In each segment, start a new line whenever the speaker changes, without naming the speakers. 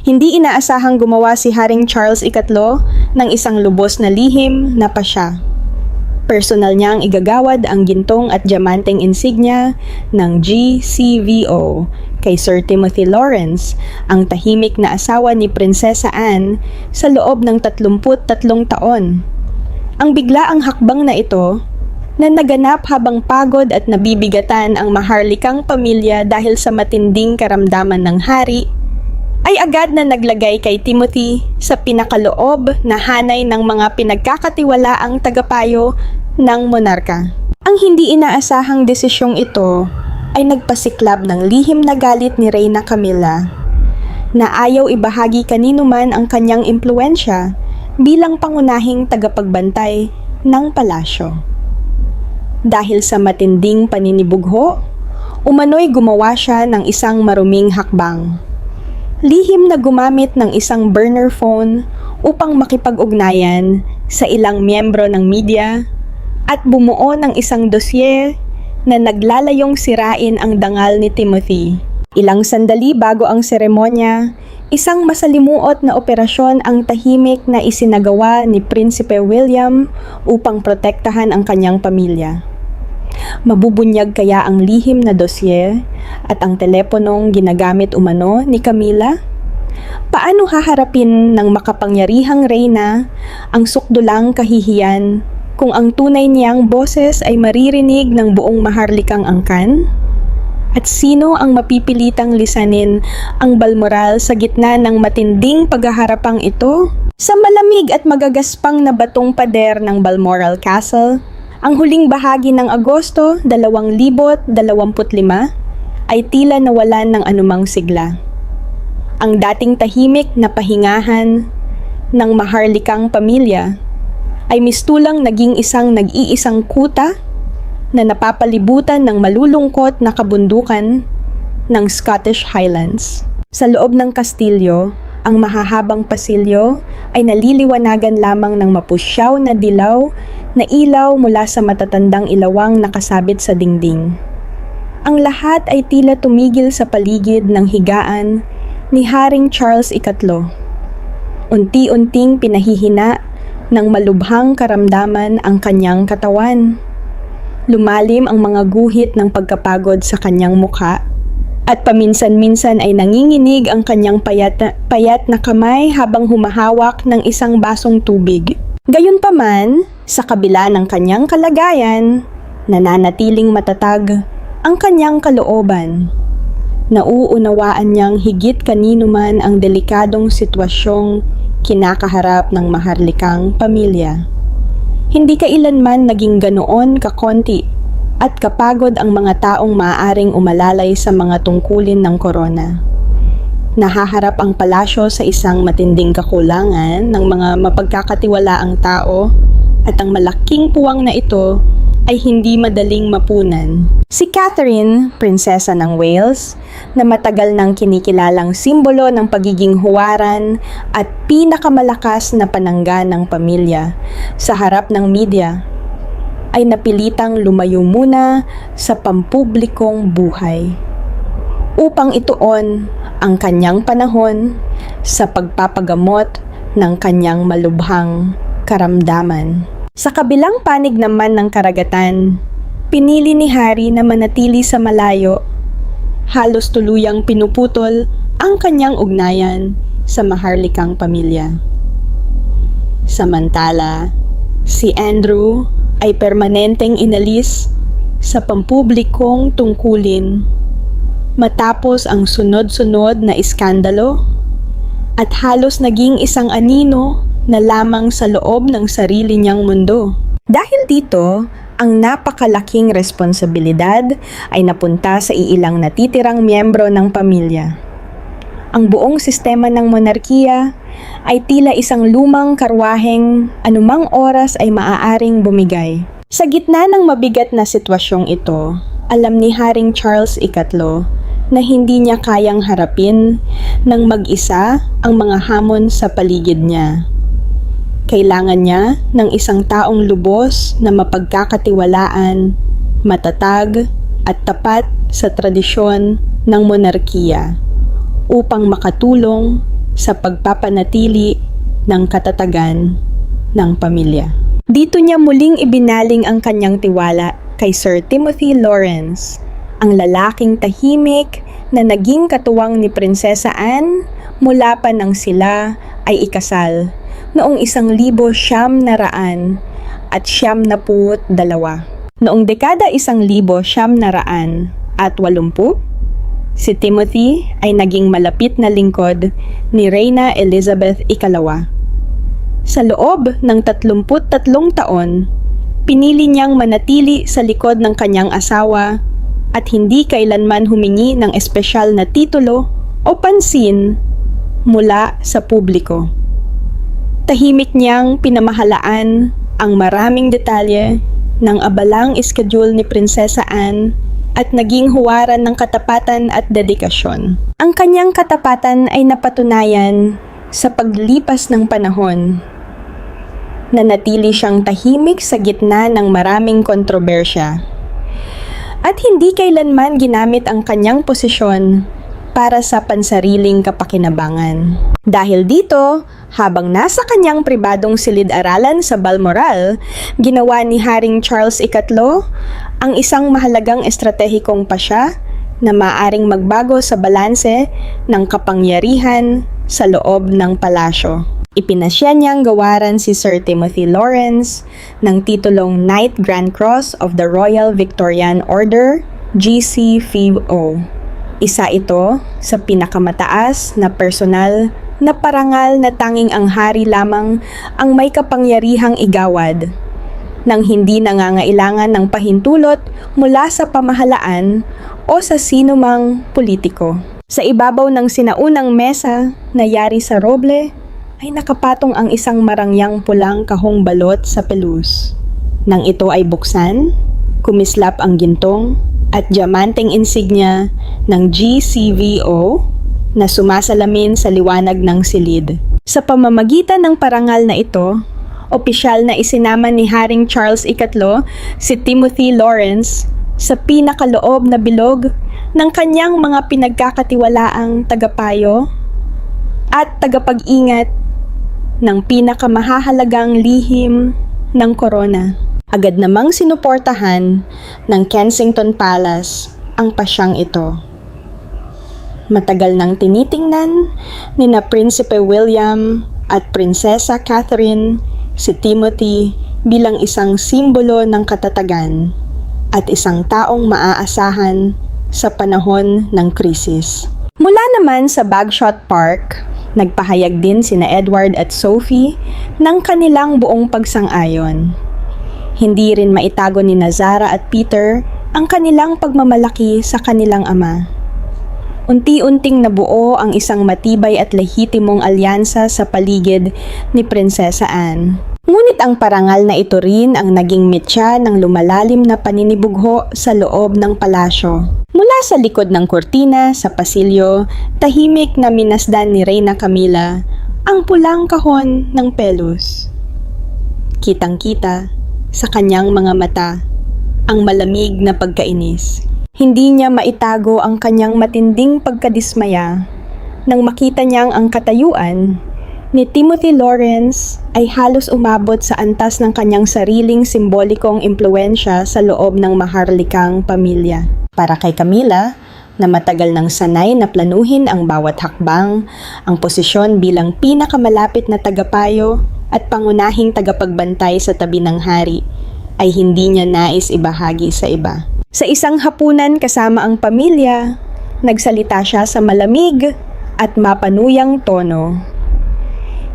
Hindi inaasahang gumawa si Haring Charles III ng isang lubos na lihim na pasya. Personal niyang igagawad ang gintong at diamanteng insignia ng GCVO kay Sir Timothy Lawrence, ang tahimik na asawa ni Prinsesa Anne, sa loob ng 33 taon. Ang biglaang hakbang na ito, na naganap habang pagod at nabibigatan ang maharlikang pamilya dahil sa matinding karamdaman ng hari, ay agad na naglagay kay Timothy sa pinakaloob na hanay ng mga pinagkakatiwalaang tagapayo ng monarka. Ang hindi inaasahang desisyong ito ay nagpasiklab ng lihim na galit ni Reyna Camilla, na ayaw ibahagi kanino man ang kanyang impluwensya bilang pangunahing tagapagbantay ng palasyo. Dahil sa matinding paninibugho, umano'y gumawa siya ng isang maruming hakbang. Lihim na gumamit ng isang burner phone upang makipag-ugnayan sa ilang miyembro ng media at bumuo ng isang dosye na naglalayong sirain ang dangal ni Timothy. Ilang sandali bago ang seremonya, isang masalimuot na operasyon ang tahimik na isinagawa ni Prinsipe William upang protektahan ang kanyang pamilya. Mabubunyag kaya ang lihim na dosye at ang teleponong ginagamit umano ni Camilla? Paano haharapin ng makapangyarihang reyna ang sukdulang kahihiyan kung ang tunay niyang boses ay maririnig ng buong maharlikang angkan? At sino ang mapipilitang lisanin ang Balmoral sa gitna ng matinding paghaharapang ito? Sa malamig at magagaspang na batong pader ng Balmoral Castle, ang huling bahagi ng Agosto 2025 ay tila nawalan ng anumang sigla. Ang dating tahimik na pahingahan ng maharlikang pamilya ay mistulang naging isang nag-iisang kuta na napapalibutan ng malulungkot na kabundukan ng Scottish Highlands. Sa loob ng kastilyo, ang mahahabang pasilyo ay naliliwanagan lamang ng mapusyaw na dilaw na ilaw mula sa matatandang ilawang nakasabit sa dingding. Ang lahat ay tila tumigil sa paligid ng higaan ni Haring Charles III. Unti-unting pinahihina ng malubhang karamdaman ang kanyang katawan. Lumalim ang mga guhit ng pagkapagod sa kanyang mukha at paminsan-minsan ay nanginginig ang kanyang payat na kamay habang humahawak ng isang basong tubig. Gayunpaman, sa kabila ng kanyang kalagayan, nananatiling matatag ang kanyang kalooban. Nauunawaan niyang higit kanino man ang delikadong sitwasyong kinakaharap ng maharlikang pamilya. Hindi kailanman naging ganoon kakonti at kapagod ang mga taong maaaring umalalay sa mga tungkulin ng korona. Nahaharap ang palasyo sa isang matinding kakulangan ng mga mapagkakatiwalaang tao at ang malaking puwang na ito ay hindi madaling mapunan. Si Catherine, prinsesa ng Wales, na matagal nang kinikilalang simbolo ng pagiging huwaran at pinakamalakas na panangga ng pamilya sa harap ng media, ay napilitang lumayo muna sa pampublikong buhay upang ituon ang kanyang panahon sa pagpapagamot ng kanyang malubhang karamdaman. Sa kabilang panig naman ng karagatan, pinili ni Harry na manatili sa malayo. Halos tuluyang pinuputol ang kanyang ugnayan sa maharlikang pamilya. Samantala, si Andrew ay permanenteng inalis sa pampublikong tungkulin matapos ang sunod-sunod na iskandalo at halos naging isang anino na lamang sa loob ng sarili niyang mundo. Dahil dito, ang napakalaking responsibilidad ay napunta sa iilang natitirang miyembro ng pamilya. Ang buong sistema ng monarkiya ay tila isang lumang karwaheng anumang oras ay maaaring bumigay. Sa gitna ng mabigat na sitwasyong ito, alam ni Haring Charles III na hindi niya kayang harapin ng mag-isa ang mga hamon sa paligid niya. Kailangan niya ng isang taong lubos na mapagkakatiwalaan, matatag at tapat sa tradisyon ng monarkiya upang makatulong sa pagpapanatili ng katatagan ng pamilya. Dito niya muling ibinaling ang kanyang tiwala kay Sir Timothy Lawrence, ang lalaking tahimik na naging katuwang ni Prinsesa Anne mula pa nang sila ay ikasal noong 1900 at 1982. Noong dekada 1980, si Timothy ay naging malapit na lingkod ni Reyna Elizabeth II. Sa loob ng 33 taon, pinili niyang manatili sa likod ng kanyang asawa at hindi kailanman humingi ng espesyal na titulo o pansin mula sa publiko. Tahimik niyang pinamahalaan ang maraming detalye ng abalang schedule ni Prinsesa Anne at naging huwaran ng katapatan at dedikasyon. Ang kanyang katapatan ay napatunayan sa paglipas ng panahon. Nanatili siyang tahimik sa gitna ng maraming kontrobersya. At hindi kailanman ginamit ang kanyang posisyon para sa pansariling kapakinabangan. Dahil dito, habang nasa kanyang pribadong silid-aralan sa Balmoral, ginawa ni Haring Charles III ang isang mahalagang estratehikong pasya na maaring magbago sa balanse ng kapangyarihan sa loob ng palasyo. Ipinasya niyang gawaran si Sir Timothy Lawrence ng titulong Knight Grand Cross of the Royal Victorian Order, GCVO. Isa ito sa pinakamataas na personal na parangal na tanging ang hari lamang ang may kapangyarihang igawad, nang hindi nangangailangan ng pahintulot mula sa pamahalaan o sa sinumang politiko. Sa ibabaw ng sinaunang mesa na yari sa roble, ay nakapatong ang isang marangyang pulang kahong balot sa pelus. Nang ito ay buksan, kumislap ang gintong at diamanteng insignia ng GCVO na sumasalamin sa liwanag ng silid. Sa pamamagitan ng parangal na ito, opisyal na isinama ni Haring Charles III si Timothy Lawrence sa pinakaloob na bilog ng kanyang mga pinagkakatiwalaang tagapayo at tagapag-ingat ng pinakamahahalagang lihim ng korona. Agad namang sinuportahan ng Kensington Palace ang pasyang ito. Matagal nang tinitingnan ni na Prinsipe William at Prinsesa Catherine si Timothy bilang isang simbolo ng katatagan at isang taong maaasahan sa panahon ng krisis. Mula naman sa Bagshot Park, nagpahayag din sina Edward at Sophie ng kanilang buong pagsang-ayon. Hindi rin maitago ni Zara at Peter ang kanilang pagmamalaki sa kanilang ama. Unti-unting nabuo ang isang matibay at lehitimong alyansa sa paligid ni Prinsesa Anne. Ngunit ang parangal na ito rin ang naging mitya ng lumalalim na paninibugho sa loob ng palasyo. Mula sa likod ng kurtina sa pasilyo, tahimik na minasdan ni Reyna Camilla ang pulang kahon ng pelus. Kitang-kita sa kanyang mga mata ang malamig na pagkainis. Hindi niya maitago ang kanyang matinding pagkadismaya nang makita niyang ang katayuan ni Timothy Lawrence ay halos umabot sa antas ng kanyang sariling simbolikong impluwensya sa loob ng maharlikang pamilya. Para kay Camilla, na matagal nang sanay na planuhin ang bawat hakbang, ang posisyon bilang pinakamalapit na tagapayo at pangunahing tagapagbantay sa tabi ng hari ay hindi niya nais ibahagi sa iba. Sa isang hapunan kasama ang pamilya, nagsalita siya sa malamig at mapanuyang tono.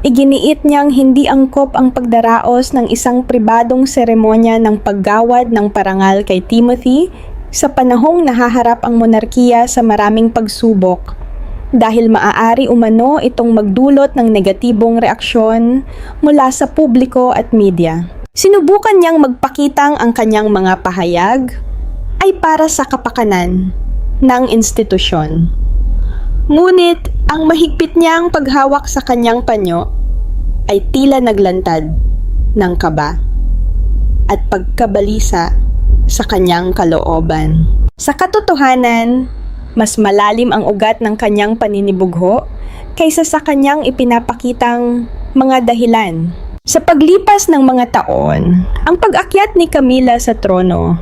Iginiit niyang hindi angkop ang pagdaraos ng isang pribadong seremonya ng paggawad ng parangal kay Timothy sa panahong nahaharap ang monarkiya sa maraming pagsubok dahil maaari umano itong magdulot ng negatibong reaksyon mula sa publiko at media. Sinubukan niyang magpakitang ang kanyang mga pahayag ay para sa kapakanan ng institusyon. Ngunit ang mahigpit niyang paghawak sa kanyang panyo ay tila naglantad ng kaba at pagkabalisa sa kanyang kalooban. Sa katotohanan, mas malalim ang ugat ng kanyang paninibugho kaysa sa kanyang ipinapakitang mga dahilan. Sa paglipas ng mga taon, ang pag-akyat ni Camila sa trono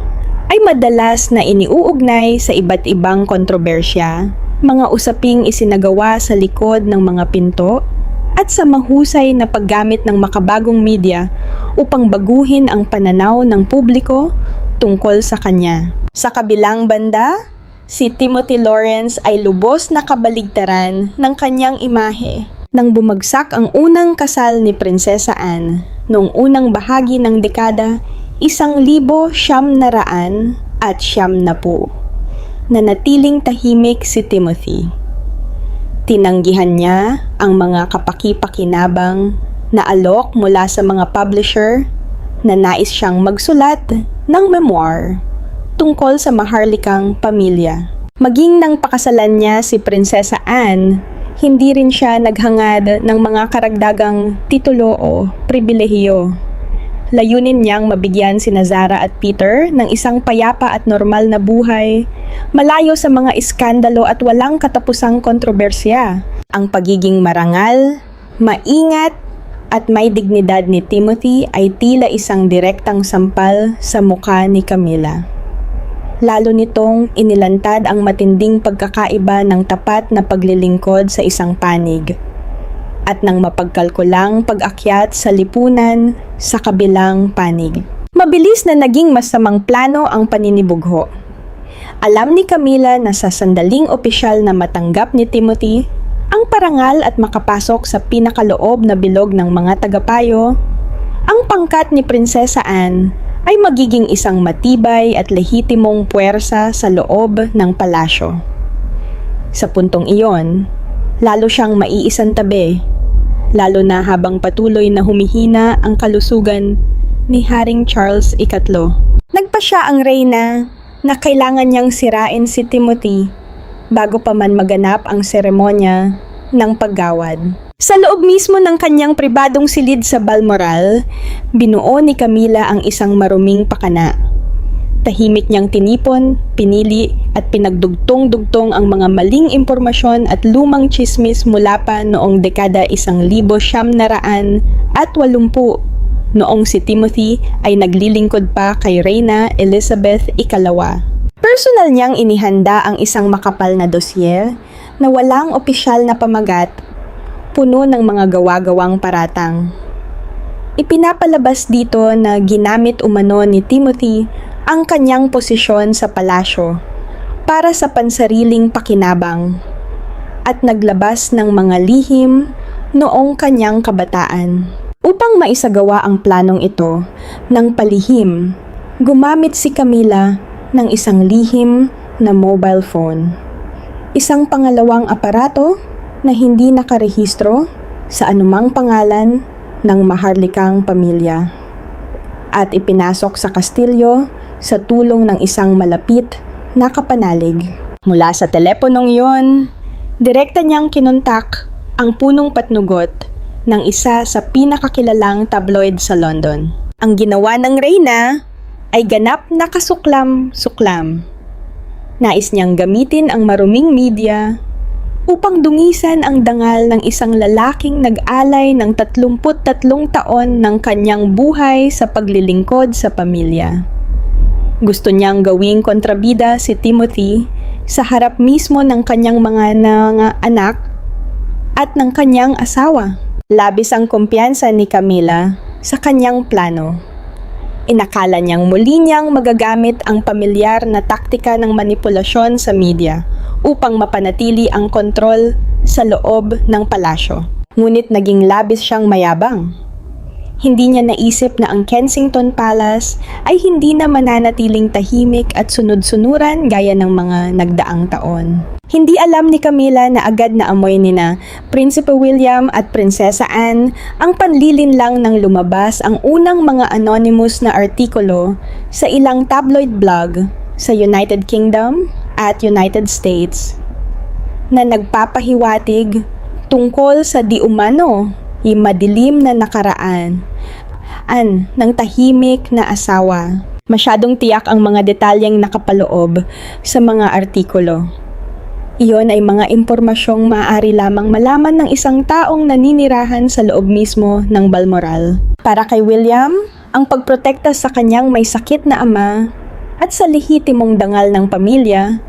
ay madalas na iniuugnay sa iba't ibang kontrobersya, mga usaping isinagawa sa likod ng mga pinto, at sa mahusay na paggamit ng makabagong media upang baguhin ang pananaw ng publiko tungkol sa kanya. Sa kabilang banda, si Timothy Lawrence ay lubos na kabaligtaran ng kanyang imahe nang bumagsak ang unang kasal ni Prinsesa Anne noong unang bahagi ng dekada 1990. Nanatiling tahimik si Timothy. Tinanggihan niya ang mga kapaki-pakinabang na alok mula sa mga publisher na nais siyang magsulat ng memoir tungkol sa maharlikang pamilya. Maging nang pakasalan niya si Prinsesa Anne, hindi rin siya naghangad ng mga karagdagang titulo o pribilehiyo. Layunin niyang mabigyan sina Zara at Peter ng isang payapa at normal na buhay, malayo sa mga iskandalo at walang katapusang kontrobersya. Ang pagiging marangal, maingat, at may dignidad ni Timothy ay tila isang direktang sampal sa mukha ni Camila. Lalo nitong inilantad ang matinding pagkakaiba ng tapat na paglilingkod sa isang panig at ng mapagkalkulang pag-akyat sa lipunan sa kabilang panig. Mabilis na naging masamang plano ang paninibugho. Alam ni Camila na sa sandaling opisyal na matanggap ni Timothy ang parangal at makapasok sa pinakaloob na bilog ng mga tagapayo, ang pangkat ni Prinsesa Anne ay magiging isang matibay at lehitimong puwersa sa loob ng palasyo. Sa puntong iyon, lalo siyang maiisang tabi, lalo na habang patuloy na humihina ang kalusugan ni Haring Charles III. Nagpa siya ang reyna na kailangan niyang sirain si Timothy bago pa man maganap ang seremonya ng paggawad. Sa loob mismo ng kanyang pribadong silid sa Balmoral, binuo ni Camila ang isang maruming pakana. Tahimik niyang tinipon, pinili at pinagdugtong-dugtong ang mga maling impormasyon at lumang tsismis mula pa noong dekada 1980 noong si Timothy ay naglilingkod pa kay Reyna Elizabeth II. Personal niyang inihanda ang isang makapal na dosye na walang opisyal na pamagat, puno ng mga gawa-gawang paratang. Ipinapalabas dito na ginamit umano ni Timothy ang kanyang posisyon sa palasyo para sa pansariling pakinabang at naglabas ng mga lihim noong kanyang kabataan. Upang maisagawa ang planong ito ng palihim, gumamit si Camila ng isang lihim na mobile phone. Isang pangalawang aparato na hindi nakarehistro sa anumang pangalan ng maharlikang pamilya. At ipinasok sa kastilyo sa tulong ng isang malapit na kapanalig. Mula sa teleponong iyon, direkta niyang kinontak ang punong patnugot ng isa sa pinakakilalang tabloid sa London. Ang ginawa ng reyna ay ganap na kasuklam-suklam. Nais niyang gamitin ang maruming media upang dungisan ang dangal ng isang lalaking nag-alay ng 33 taon ng kanyang buhay sa paglilingkod sa pamilya. Gusto niyang gawing kontrabida si Timothy sa harap mismo ng kanyang mga anak at ng kanyang asawa. Labis ang kumpiyansa ni Camila sa kanyang plano. Inakala niyang muli niyang magagamit ang pamilyar na taktika ng manipulasyon sa media upang mapanatili ang kontrol sa loob ng palasyo. Ngunit naging labis siyang mayabang. Hindi niya naisip na ang Kensington Palace ay hindi na mananatiling tahimik at sunod-sunuran gaya ng mga nagdaang taon. Hindi alam ni Camila na agad na amoy nina Prinsipe William at Prinsesa Anne ang panlilinlang nang lumabas ang unang mga anonymous na artikulo sa ilang tabloid blog sa United Kingdom at United States na nagpapahiwatig tungkol sa di umano madilim na nakaraan ng tahimik na asawa. Masyadong tiyak ang mga detalyeng nakapaloob sa mga artikulo. Iyon ay mga impormasyong maaari lamang malaman ng isang taong naninirahan sa loob mismo ng Balmoral. Para kay William, ang pagprotekta sa kanyang may sakit na ama at sa lehitimong dangal ng pamilya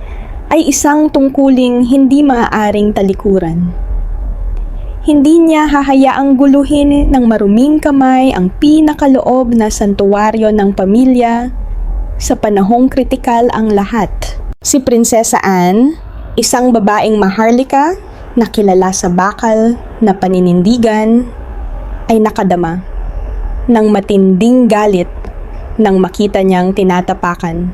ay isang tungkuling hindi maaaring talikuran. Hindi niya hahayaang guluhin ng maruming kamay ang pinakaloob na santuwaryo ng pamilya sa panahong kritikal ang lahat. Si Prinsesa Anne, isang babaeng maharlika na kilala sa bakal na paninindigan, ay nakadama ng matinding galit nang makita niyang tinatapakan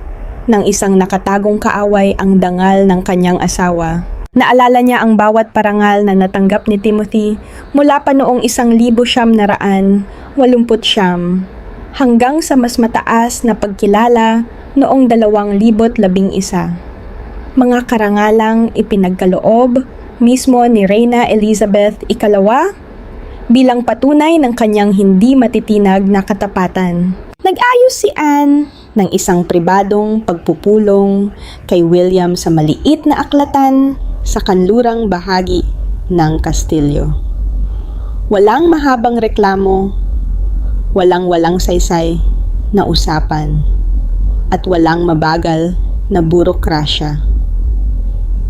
ng isang nakatagong kaaway ang dangal ng kanyang asawa. Naalala niya ang bawat parangal na natanggap ni Timothy mula pa noong 1989 hanggang sa mas mataas na pagkilala noong 2011. Mga karangalang ipinagkaloob mismo ni Reyna Elizabeth II bilang patunay ng kanyang hindi matitinag na katapatan. Nag-ayos si Anne ng isang pribadong pagpupulong kay William sa maliit na aklatan sa kanlurang bahagi ng kastilyo. Walang mahabang reklamo, walang saysay na usapan, at walang mabagal na burokrasya.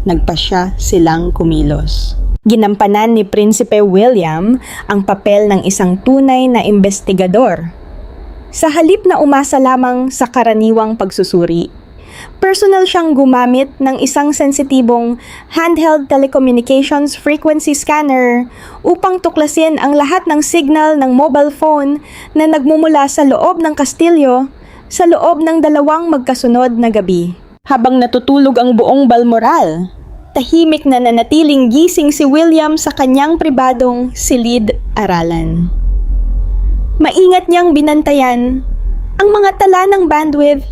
Nagpasya silang kumilos. Ginampanan ni Prinsipe William ang papel ng isang tunay na investigador. Sa halip na umasa lamang sa karaniwang pagsusuri, personal siyang gumamit ng isang sensitibong handheld telecommunications frequency scanner upang tuklasin ang lahat ng signal ng mobile phone na nagmumula sa loob ng kastilyo sa loob ng 2 magkasunod na gabi. Habang natutulog ang buong Balmoral, tahimik na nanatiling gising si William sa kanyang pribadong silid-aralan. Maingat niyang binantayan ang mga tala ng bandwidth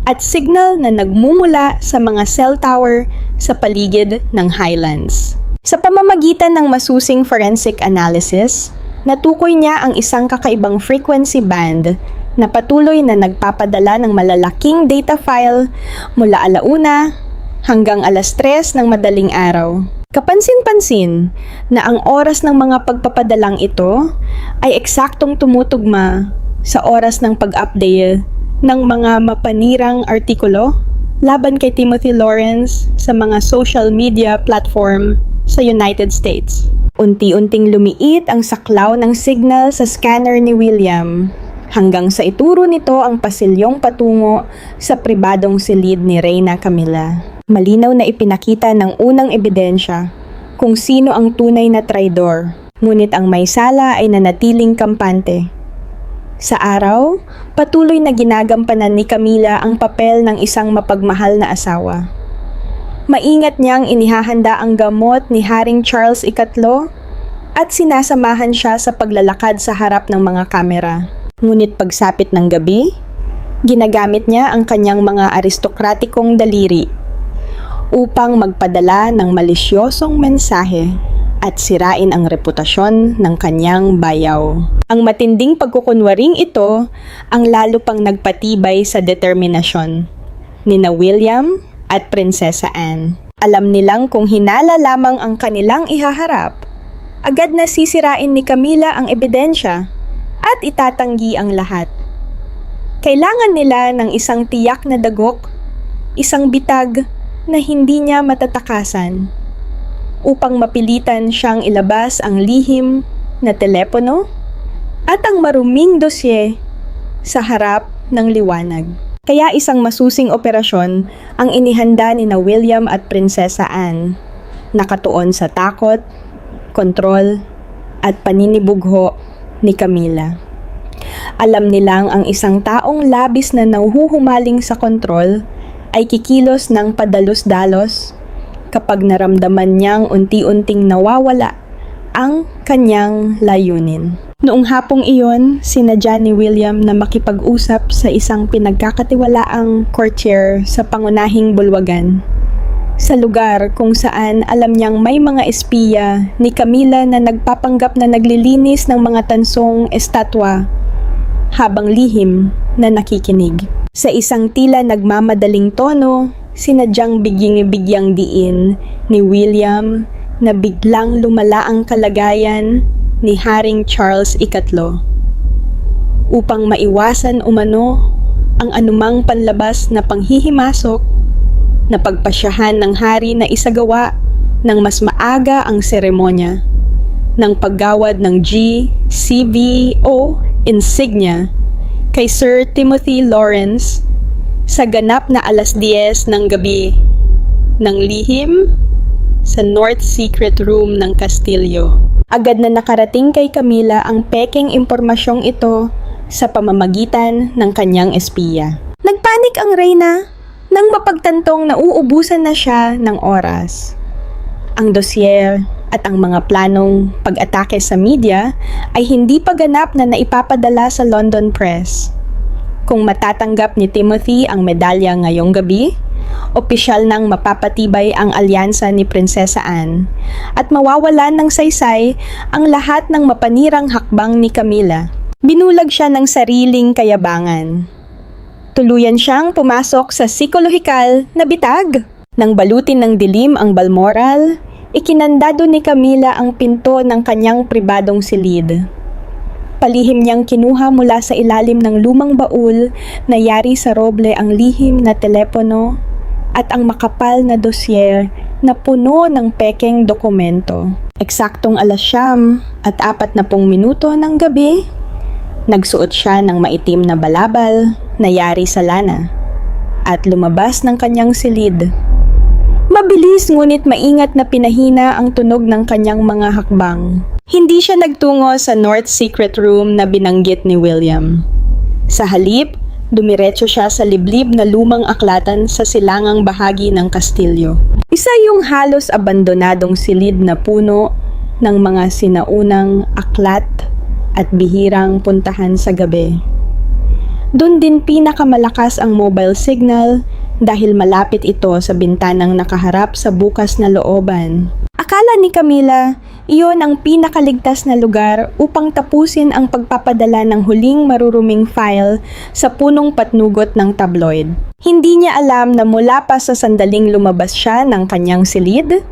at signal na nagmumula sa mga cell tower sa paligid ng Highlands. Sa pamamagitan ng masusing forensic analysis, natukoy niya ang isang kakaibang frequency band na patuloy na nagpapadala ng malalaking data file mula 1:00 hanggang 3:00 ng madaling araw. Kapansin-pansin na ang oras ng mga pagpapadalang ito ay eksaktong tumutugma sa oras ng pag-update ng mga mapanirang artikulo laban kay Timothy Lawrence sa mga social media platform sa United States. Unti-unting lumiit ang saklaw ng signal sa scanner ni William hanggang sa ituro nito ang pasilyong patungo sa pribadong silid ni Reyna Camilla. Malinaw na ipinakita ng unang ebidensya kung sino ang tunay na traidor, ngunit ang may sala ay nanatiling kampante. Sa araw, patuloy na ginagampanan ni Camilla ang papel ng isang mapagmahal na asawa. Maingat niyang inihahanda ang gamot ni Haring Charles III at sinasamahan siya sa paglalakad sa harap ng mga kamera. Ngunit pagsapit ng gabi, ginagamit niya ang kanyang mga aristokratikong daliri upang magpadala ng malisyosong mensahe at sirain ang reputasyon ng kanyang bayaw. Ang matinding pagkukunwaring ito ang lalo pang nagpatibay sa determinasyon nina William at Prinsesa Anne. Alam nilang kung hinala lamang ang kanilang ihaharap, agad na sisirain ni Camilla ang ebidensya at itatanggi ang lahat. Kailangan nila ng isang tiyak na dagok, isang bitag na hindi niya matatakasan upang mapilitan siyang ilabas ang lihim na telepono at ang maruming dosye sa harap ng liwanag. Kaya isang masusing operasyon ang inihanda ni na William at Prinsesa Anne, nakatuon sa takot, kontrol at paninibugho ni Camilla. Alam nilang ang isang taong labis na nahuhumaling sa kontrol ay kikilos ng padalos-dalos kapag naramdaman niyang unti-unting nawawala ang kanyang layunin. Noong hapong iyon, sinadya ni William na makipag-usap sa isang pinagkakatiwalaang courtier sa pangunahing bulwagan. Sa lugar kung saan alam niyang may mga espiya ni Camilla na nagpapanggap na naglilinis ng mga tansong estatwa habang lihim na nakikinig. Sa isang tila nagmamadaling tono, sinadyang bigyang diin ni William na biglang lumala ang kalagayan ni Haring Charles III upang maiwasan umano ang anumang panlabas na panghihimasok na pagpasyahan ng hari na isagawa ng mas maaga ang seremonya ng paggawad ng GCVO insignia kay Sir Timothy Lawrence sa ganap na 10:00 ng gabi ng lihim sa North Secret Room ng Castillo. Agad na nakarating kay Camilla ang pekeng impormasyong ito sa pamamagitan ng kanyang espiya. Nagpanik ang reyna nang mapagtantong nauubusan na siya ng oras. Ang dosyer at ang mga planong pag-atake sa media ay hindi pa ganap na naipapadala sa London Press. Kung matatanggap ni Timothy ang medalya ngayong gabi, opisyal nang mapapatibay ang alyansa ni Prinsesa Anne at mawawalan ng saysay ang lahat ng mapanirang hakbang ni Camilla. Binulag siya ng sariling kayabangan. Tuluyan siyang pumasok sa psikolohikal na bitag. Nang balutin ng dilim ang Balmoral, ikinandado ni Camilla ang pinto ng kanyang pribadong silid. Palihim niyang kinuha mula sa ilalim ng lumang baul na yari sa roble ang lihim na telepono at ang makapal na dosyer na puno ng pekeng dokumento. Eksaktong 9:40 ng gabi, nagsuot siya ng maitim na balabal na yari sa lana at lumabas ng kanyang silid. Mabilis ngunit maingat na pinahina ang tunog ng kanyang mga hakbang. Hindi siya nagtungo sa North Secret Room na binanggit ni William. Sa halip, dumiretso siya sa liblib na lumang aklatan sa silangang bahagi ng kastilyo. Isa yung halos abandonadong silid na puno ng mga sinaunang aklat at bihirang puntahan sa gabi. Doon din pinakamalakas ang mobile signal dahil malapit ito sa bintanang nakaharap sa bukas na looban. Akala ni Camilla, iyon ang pinakaligtas na lugar upang tapusin ang pagpapadala ng huling maruruming file sa punong patnugot ng tabloid. Hindi niya alam na mula pa sa sandaling lumabas siya ng kanyang silid,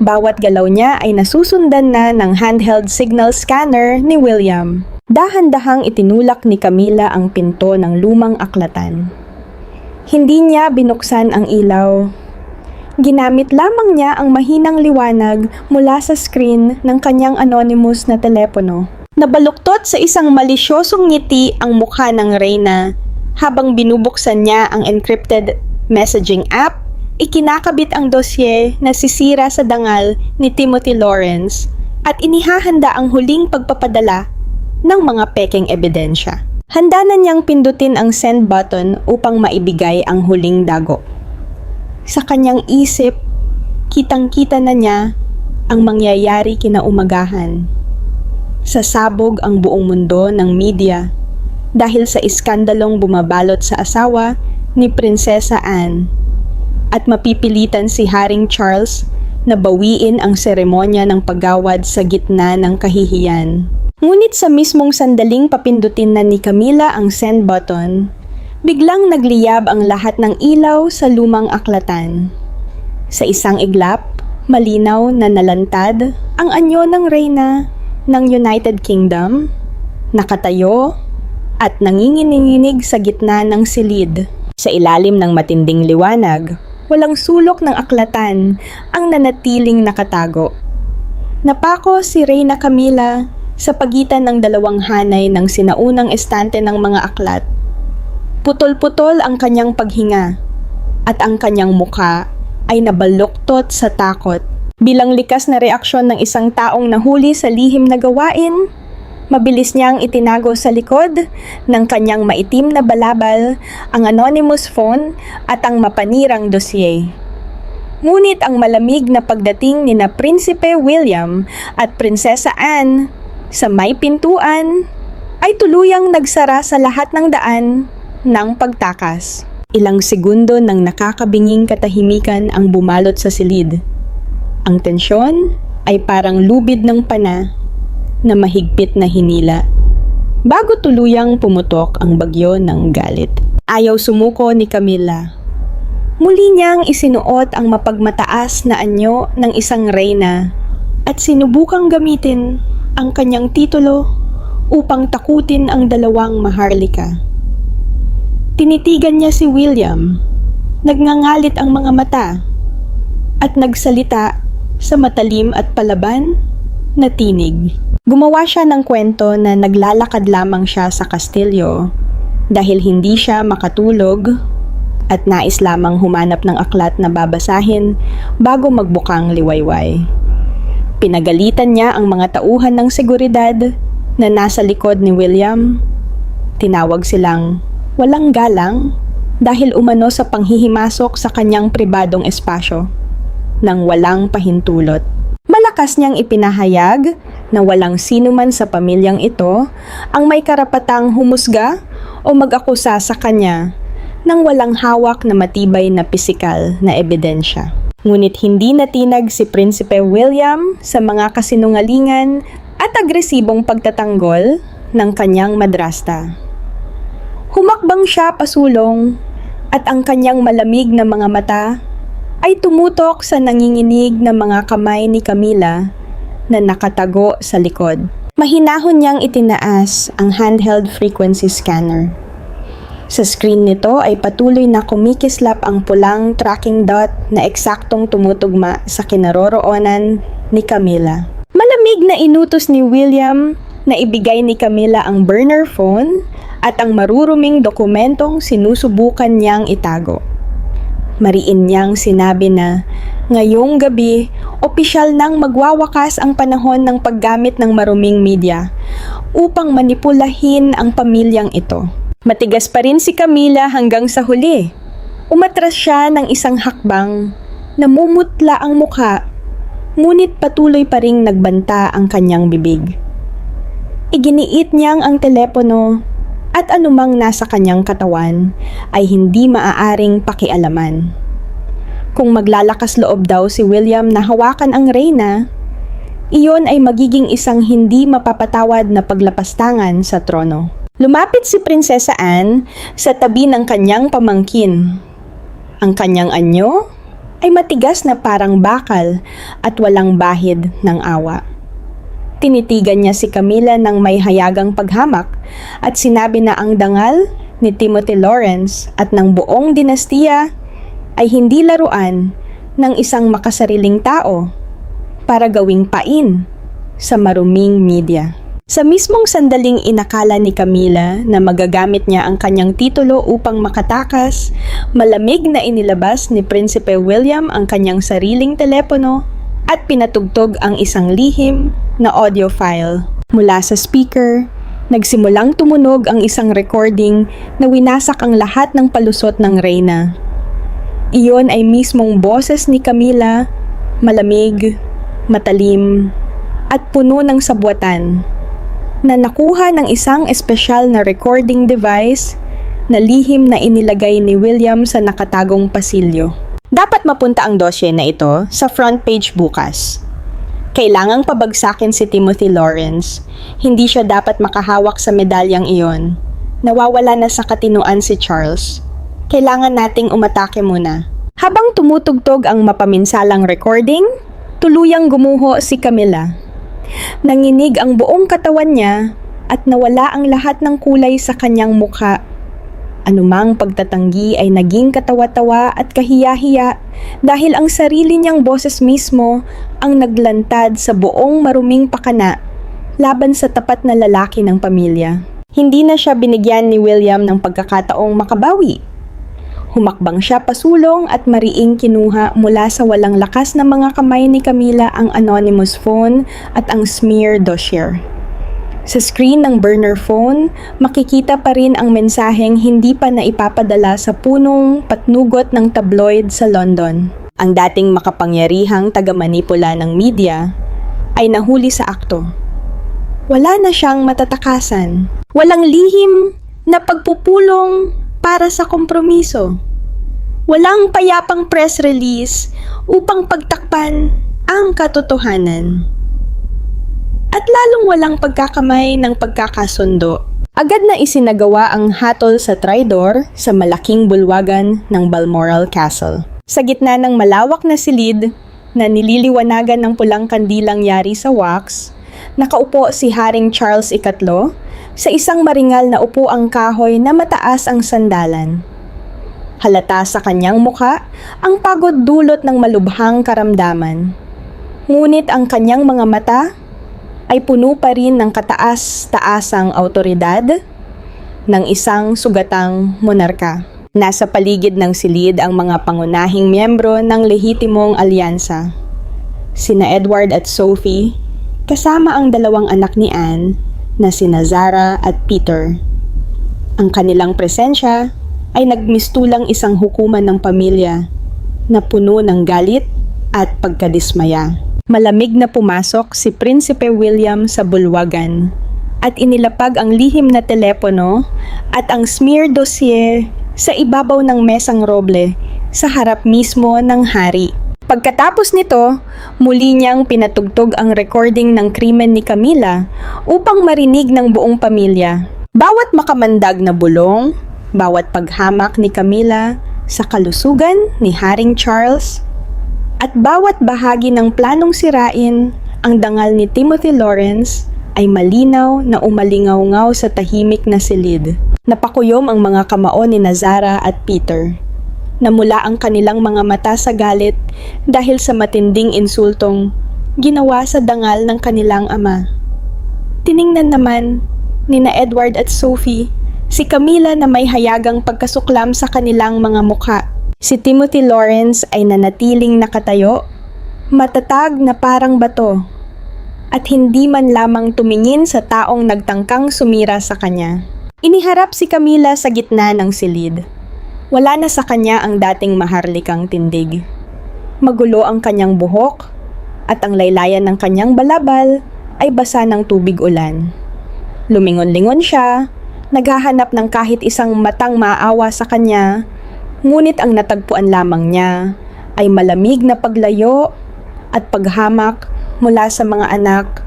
bawat galaw niya ay nasusundan na ng handheld signal scanner ni William. Dahan-dahang itinulak ni Camilla ang pinto ng lumang aklatan. Hindi niya binuksan ang ilaw. Ginamit lamang niya ang mahinang liwanag mula sa screen ng kanyang anonymous na telepono. Nabaluktot sa isang malisyosong ngiti ang mukha ng reyna habang binubuksan niya ang encrypted messaging app. Ikinakabit ang dosye na sisira sa dangal ni Timothy Lawrence at inihahanda ang huling pagpapadala ng mga pekeng ebidensya. Handa na niyang pindutin ang send button upang maibigay ang huling dago. Sa kanyang isip, kitang-kita na niya ang mangyayari kinaumagahan. Sasabog ang buong mundo ng media dahil sa iskandalong bumabalot sa asawa ni Prinsesa Anne at mapipilitan si Haring Charles na bawiin ang seremonya ng paggawad sa gitna ng kahihiyan. Ngunit sa mismong sandaling papindutin na ni Camilla ang send button, biglang nagliyab ang lahat ng ilaw sa lumang aklatan. Sa isang iglap, malinaw na nalantad ang anyo ng reyna ng United Kingdom, nakatayo at nanginginig sa gitna ng silid. Sa ilalim ng matinding liwanag, walang sulok ng aklatan ang nanatiling nakatago. Napako si Reyna Camilla sa pagitan ng dalawang hanay ng sinaunang estante ng mga aklat. Putol-putol ang kanyang paghinga at ang kanyang mukha ay nabaluktot sa takot. Bilang likas na reaksyon ng isang taong nahuli sa lihim na gawain, mabilis niyang itinago sa likod ng kanyang maitim na balabal ang anonymous phone at ang mapanirang dosye. Ngunit ang malamig na pagdating ni na Prinsipe William at Prinsesa Anne sa may pintuan ay tuluyang nagsara sa lahat ng daan ng pagtakas. Ilang segundo ng nakakabinging katahimikan ang bumalot sa silid. Ang tensyon ay parang lubid ng pana na mahigpit na hinila bago tuluyang pumutok ang bagyo ng galit. Ayaw sumuko ni Camilla. Muli niyang isinuot ang mapagmataas na anyo ng isang reyna at sinubukang gamitin ang kanyang titulo upang takutin ang dalawang maharlika. Tinitigan niya si William, nagngangalit ang mga mata, at nagsalita sa matalim at palaban na tinig. Gumawa siya ng kwento na naglalakad lamang siya sa kastilyo dahil hindi siya makatulog at nais lamang humanap ng aklat na babasahin bago magbukang liwayway. Pinagalitan niya ang mga tauhan ng seguridad na nasa likod ni William. Tinawag silang walang galang dahil umano sa panghihimasok sa kanyang pribadong espasyo nang walang pahintulot. Malakas niyang ipinahayag na walang sino man sa pamilyang ito ang may karapatang humusga o mag-akusa sa kanya nang walang hawak na matibay na pisikal na ebidensya. Ngunit hindi natinag si Prinsipe William sa mga kasinungalingan at agresibong pagtatanggol ng kanyang madrasta. Humakbang siya pasulong at ang kanyang malamig na mga mata ay tumutok sa nanginginig na mga kamay ni Camila na nakatago sa likod. Mahinahon niyang itinaas ang handheld frequency scanner. Sa screen nito ay patuloy na kumikislap ang pulang tracking dot na eksaktong tumutugma sa kinaroroonan ni Camila. Malamig na inutos ni William na ibigay ni Camila ang burner phone at ang maruruming dokumentong sinusubukan niyang itago. Mariin niyang sinabi na ngayong gabi, opisyal nang magwawakas ang panahon ng paggamit ng maruming media upang manipulahin ang pamilyang ito. Matigas pa rin si Camila hanggang sa huli. Umatras siya ng isang hakbang, namumutla ang mukha, ngunit patuloy pa ring nagbanta ang kanyang bibig. Iginiit niyang ang telepono at anumang nasa kanyang katawan ay hindi maaaring pakialaman. Kung maglalakas loob daw si William na hawakan ang reyna, iyon ay magiging isang hindi mapapatawad na paglapastangan sa trono. Lumapit si Prinsesa Anne sa tabi ng kanyang pamangkin. Ang kanyang anyo ay matigas na parang bakal at walang bahid ng awa. Tinitigan niya si Camila ng may hayagang paghamak at sinabi na ang dangal ni Timothy Lawrence at ng buong dinastiya ay hindi laruan ng isang makasariling tao para gawing pain sa maruming media. Sa mismong sandaling inakala ni Camila na magagamit niya ang kanyang titulo upang makatakas, malamig na inilabas ni Prinsipe William ang kanyang sariling telepono at pinatugtog ang isang lihim na audio file. Mula sa speaker, nagsimulang tumunog ang isang recording na winasak ang lahat ng palusot ng reyna. Iyon ay mismong boses ni Camila, malamig, matalim, at puno ng sabwatan, na nakuha ng isang espesyal na recording device na lihim na inilagay ni William sa nakatagong pasilyo. Dapat mapunta ang dosye na ito sa front page bukas. Kailangang pabagsakin si Timothy Lawrence. Hindi siya dapat makahawak sa medalyang iyon. Nawawala na sa katinuan si Charles. Kailangan nating umatake muna. Habang tumutugtog ang mapaminsalang recording, tuluyang gumuho si Camila. Nanginig ang buong katawan niya at nawala ang lahat ng kulay sa kanyang mukha. Anumang pagtatanggi ay naging katawa-tawa at kahiya-hiya dahil ang sarili niyang boses mismo ang naglantad sa buong maruming pakana laban sa tapat na lalaki ng pamilya. Hindi na siya binigyan ni William ng pagkakataong makabawi. Humakbang siya pasulong at mariing kinuha mula sa walang lakas na mga kamay ni Camila ang anonymous phone at ang smear dossier. Sa screen ng burner phone, makikita pa rin ang mensaheng hindi pa naipapadala sa punong patnugot ng tabloid sa London. Ang dating makapangyarihang taga-manipula ng media ay nahuli sa akto. Wala na siyang matatakasan. Walang lihim na pagpupulong para sa kompromiso. Walang payapang press release upang pagtakpan ang katotohanan. At lalong walang pagkakamay ng pagkakasundo. Agad na isinagawa ang hatol sa Tridor sa malaking bulwagan ng Balmoral Castle. Sa gitna ng malawak na silid na nililiwanagan ng pulang kandilang yari sa wax, nakaupo si Haring Charles III sa isang maringal na upuang kahoy na mataas ang sandalan. Halata sa kanyang mukha ang pagod dulot ng malubhang karamdaman. Ngunit ang kanyang mga mata ay puno pa rin ng kataas-taasang awtoridad ng isang sugatang monarka. Nasa paligid ng silid ang mga pangunahing miyembro ng lehitimong alyansa. Sina Edward at Sophie, kasama ang dalawang anak ni Anne na sina Zara at Peter. Ang kanilang presensya ay nagmistulang isang hukuman ng pamilya na puno ng galit at pagkadismaya. Malamig na pumasok si Prinsipe William sa bulwagan at inilapag ang lihim na telepono at ang smear dossier sa ibabaw ng mesang roble sa harap mismo ng hari. Pagkatapos nito, muli niyang pinatugtog ang recording ng krimen ni Camilla upang marinig ng buong pamilya. Bawat makamandag na bulong, bawat paghamak ni Camilla sa kalusugan ni Haring Charles, at bawat bahagi ng planong sirain ang dangal ni Timothy Lawrence ay malinaw na umalingaw-ngaw sa tahimik na silid. Napakuyom ang mga kamao ni Zara at Peter. Namula ang kanilang mga mata sa galit dahil sa matinding insultong ginawa sa dangal ng kanilang ama. Tiningnan naman nina Edward at Sophie si Camilla na may hayagang pagkasuklam sa kanilang mga mukha. Si Timothy Lawrence ay nanatiling nakatayo, matatag na parang bato, at hindi man lamang tumingin sa taong nagtangkang sumira sa kanya. Iniharap si Camilla sa gitna ng silid. Wala na sa kanya ang dating maharlikang tindig. Magulo ang kanyang buhok, at ang laylayan ng kanyang balabal ay basa ng tubig ulan. Lumingon-lingon siya, naghahanap ng kahit isang matang maawa sa kanya, ngunit ang natagpuan lamang niya ay malamig na paglayo at paghamak mula sa mga anak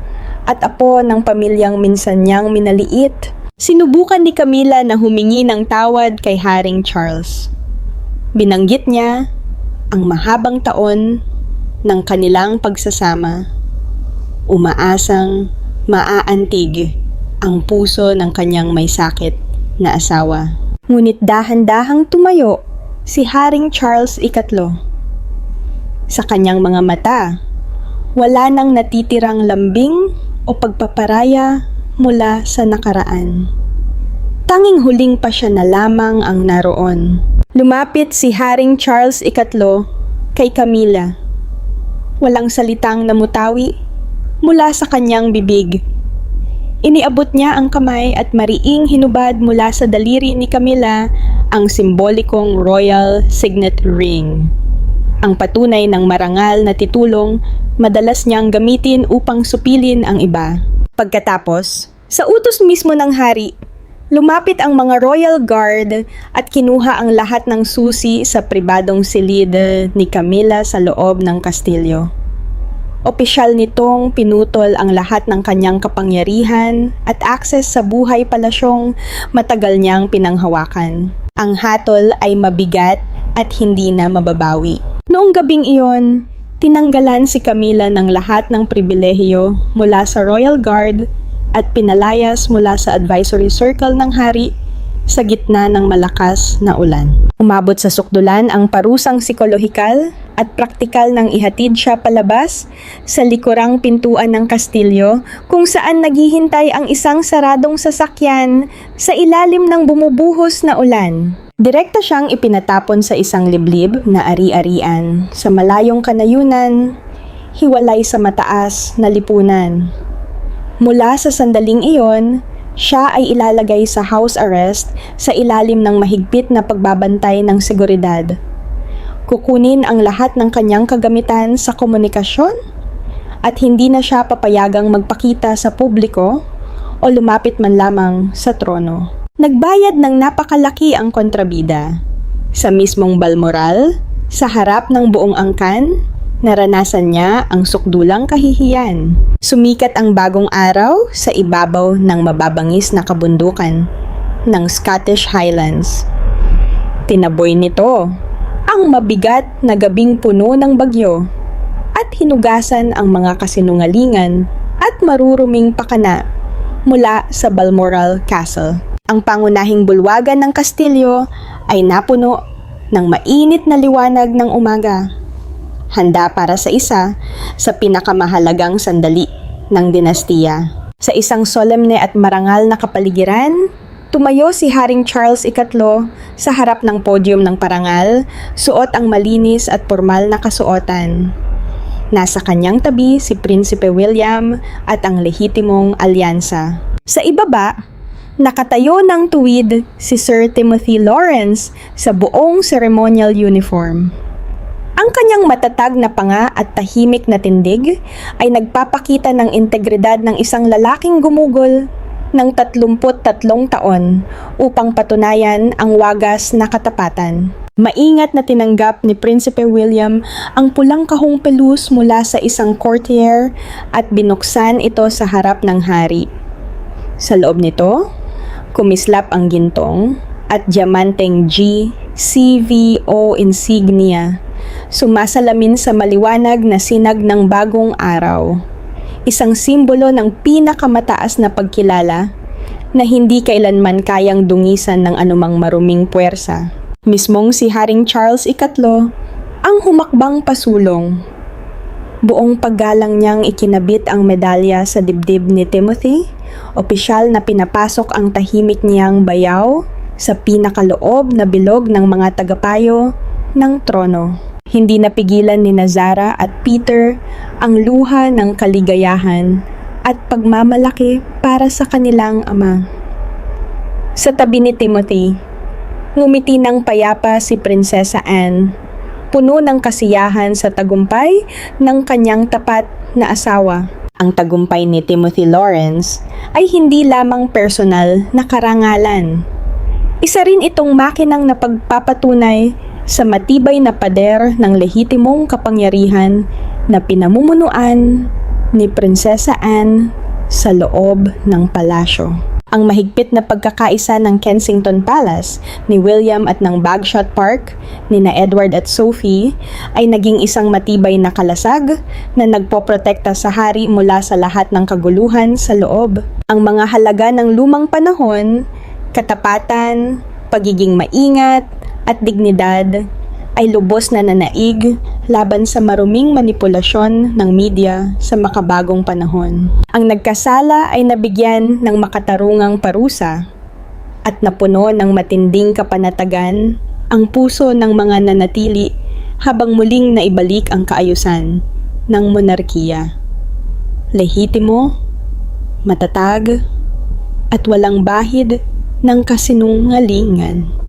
at apo ng pamilyang minsan niyang minaliit. Sinubukan ni Camilla na humingi ng tawad kay Haring Charles. Binanggit niya ang mahabang taon ng kanilang pagsasama. Umaasang maaantig ang puso ng kanyang may sakit na asawa. Ngunit dahan-dahang tumayo si Haring Charles III. Sa kanyang mga mata, wala nang natitirang lambing o pagpaparaya mula sa nakaraan. Tanging huling pasya na lamang ang naroon. Lumapit si Haring Charles III kay Camilla. Walang salitang namutawi mula sa kanyang bibig. Iniabot niya ang kamay at mariing hinubad mula sa daliri ni Camilla ang simbolikong royal signet ring. Ang patunay ng marangal na titulong madalas niyang gamitin upang supilin ang iba. Pagkatapos, sa utos mismo ng hari, lumapit ang mga royal guard at kinuha ang lahat ng susi sa pribadong silid ni Camilla sa loob ng kastilyo. Opisyal nitong pinutol ang lahat ng kanyang kapangyarihan at akses sa buhay palasyong matagal niyang pinanghawakan. Ang hatol ay mabigat at hindi na mababawi. Noong gabing iyon, tinanggalan si Camilla ng lahat ng pribilehiyo mula sa Royal Guard at pinalayas mula sa advisory circle ng hari sa gitna ng malakas na ulan. Umabot sa sukdulan ang parusang psikolohikal at praktikal nang ihatid siya palabas sa likurang pintuan ng kastilyo kung saan naghihintay ang isang saradong sasakyan sa ilalim ng bumubuhos na ulan. Direkta siyang ipinatapon sa isang liblib na ari-arian sa malayong kanayunan, hiwalay sa mataas na lipunan. Mula sa sandaling iyon, siya ay ilalagay sa house arrest sa ilalim ng mahigpit na pagbabantay ng seguridad. Kukunin ang lahat ng kanyang kagamitan sa komunikasyon at hindi na siya papayagang magpakita sa publiko o lumapit man lamang sa trono. Nagbayad ng napakalaki ang kontrabida. Sa mismong Balmoral, sa harap ng buong angkan, Naranasan niya ang sukdulang kahihiyan. Sumikat ang bagong araw sa ibabaw ng mababangis na kabundukan ng Scottish Highlands. Tinaboy nito ang mabigat na gabing puno ng bagyo at hinugasan ang mga kasinungalingan at maruruming pakana mula sa Balmoral Castle. Ang pangunahing bulwagan ng kastilyo ay napuno ng mainit na liwanag ng umaga, handa para sa isa sa pinakamahalagang sandali ng dinastiya. Sa isang solemne at marangal na kapaligiran, tumayo si Haring Charles III sa harap ng podium ng parangal, suot ang malinis at pormal na kasuotan. Nasa kanyang tabi si Prinsipe William at ang lehitimong alyansa. Sa ibaba, nakatayo ng tuwid si Sir Timothy Lawrence sa buong ceremonial uniform. Ang kanyang matatag na panga at tahimik na tindig ay nagpapakita ng integridad ng isang lalaking gumugol ng 33 taon upang patunayan ang wagas na katapatan. Maingat na tinanggap ni Prinsipe William ang pulang kahong pelus mula sa isang courtier at binuksan ito sa harap ng hari. Sa loob nito, kumislap ang gintong at diamanteng G CVO insignia, sumasalamin sa maliwanag na sinag ng bagong araw. Isang simbolo ng pinakamataas na pagkilala na hindi kailanman kayang dungisan ng anumang maruming puwersa. Mismong si Haring Charles III ang humakbang pasulong. Buong paggalang niyang ikinabit ang medalya sa dibdib ni Timothy, opisyal na pinapasok ang tahimik niyang bayaw sa pinakaloob na bilog ng mga tagapayo ng trono. Hindi napigilan ni Zara at Peter ang luha ng kaligayahan at pagmamalaki para sa kanilang ama. Sa tabi ni Timothy, ngumiti ng payapa si Prinsesa Anne, puno ng kasiyahan sa tagumpay ng kanyang tapat na asawa. Ang tagumpay ni Timothy Lawrence ay hindi lamang personal na karangalan. Isa rin itong makinang na pagpapatunay sa matibay na pader ng lehitimong kapangyarihan na pinamumunuan ni Prinsesa Anne sa loob ng palasyo. Ang mahigpit na pagkakaisa ng Kensington Palace ni William at ng Bagshot Park ni na Edward at Sophie ay naging isang matibay na kalasag na nagpoprotekta sa hari mula sa lahat ng kaguluhan sa loob. Ang mga halaga ng lumang panahon, katapatan, pagiging maingat, at dignidad ay lubos na nanaig laban sa maruming manipulasyon ng media sa makabagong panahon. Ang nagkasala ay nabigyan ng makatarungang parusa at napuno ng matinding kapanatagan ang puso ng mga nanatili habang muling naibalik ang kaayusan ng monarkiya. Lehitimo, matatag, at walang bahid ng kasinungalingan.